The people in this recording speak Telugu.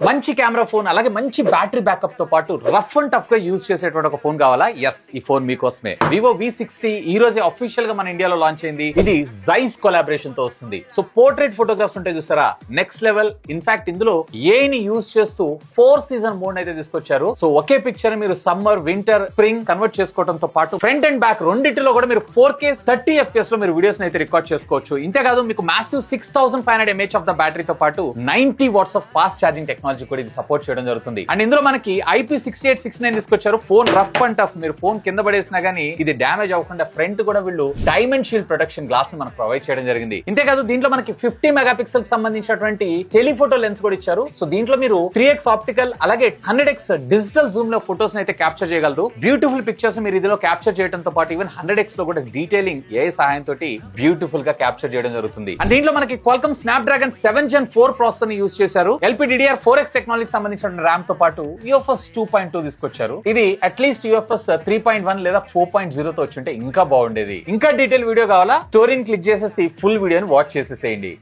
మంచి కెమెరా ఫోన్ అలాగే మంచి బ్యాటరీ బ్యాకప్ తో పాటు రఫ్ అండ్ టఫ్ గా యూజ్ చేసేటువంటి ఒక ఫోన్ కావాలా? ఎస్, ఈ ఫోన్ మీకోసమే. వివో V60 ఈ రోజే అఫీషియల్ గా మన ఇండియాలో లాంచ్ అయింది. ఇది జైస్ కొలాబరేషన్ తో వస్తుంది. సో పోర్ట్రేట్ ఫోటోగ్రాఫ్స్ ఉంటాయి చూసారా, నెక్స్ట్ లెవెల్. ఇన్ఫాక్ట్ ఇందులో ఏని యూజ్ చేస్తూ 4 సీజన్ మోడ్ అయితే తీసుకొచ్చారు. సో ఒకే పిక్చర్ మీరు సమ్మర్, వింటర్, స్ప్రింగ్ కన్వర్ట్ చేసుకోవడంతో పాటు ఫ్రంట్ అండ్ బ్యాక్ రెండింటిలో కూడా మీరు 4K 30 FPS లో మీరు వీడియోస్ అయితే రికార్డ్ చేసుకోవచ్చు. ఇంతేకాదు మీకు మాసివ్ 6500 mAh ఆఫ్ ద బ్యాటరీతో పాటు 90 watts of fast charging technology కూడా ఇది సపోర్ట్ చేయడం జరుగుతుంది. అండ్ ఇందులో మనకి IP6869 తీసుకొచ్చారు. ఫోన్ రఫ్ అండ్ టఫ్, మీరు ఫోన్ కింద పడేసినా గానీ ఇది డ్యామేజ్ అవ్వకుండా ఫ్రంట్ కూడా వీళ్ళు డైమండ్ షీల్డ్ ప్రొటెక్షన్ గ్లాస్ ని మనకు ప్రొవైడ్ చేయడం జరిగింది. ఇంతేకాదు దీంట్లో మనకి 50 మెగాపిక్సెల్ సంబంధించినటువంటి టెలిఫోటో లెన్స్ కూడా ఇచ్చారు. సో దీంట్లో మీరు 3x ఆప్టికల్ అలాగే 100x డిజిటల్ జూమ్ లో ఫోటోస్ అయితే క్యాప్చర్ చేయగలరు. బ్యూటిఫుల్ పిక్చర్స్ మీరు ఇందులో క్యాప్చర్ చేయడంతో పాటు ఈవెన్ 100x లో కూడా డీటెయిలింగ్ AI సహాయంతో బ్యూటిఫుల్ గా క్యాప్చర్ చేయడం జరుగుతుంది. అండ్ దీంట్లో మనకి Qualcomm Snapdragon 7 Gen 4 ప్రాసెసర్ ని యూజ్ చేశారు. LPDDR4X టెక్నాలజీకి సంబంధించిన ర్యామ్ తో పాటు UFS 2.2 తీసుకొచ్చారు. ఇది అట్లీస్ట్ UFS 3.1 లేదా 4.0 తో వచ్చుంటే ఇంకా బాగుండేది. ఇంకా డీటెయిల్ వీడియో కావాలా? స్టోరీని క్లిక్ చేసేసి ఫుల్ వీడియోని వాచ్ చేసేసేయండి.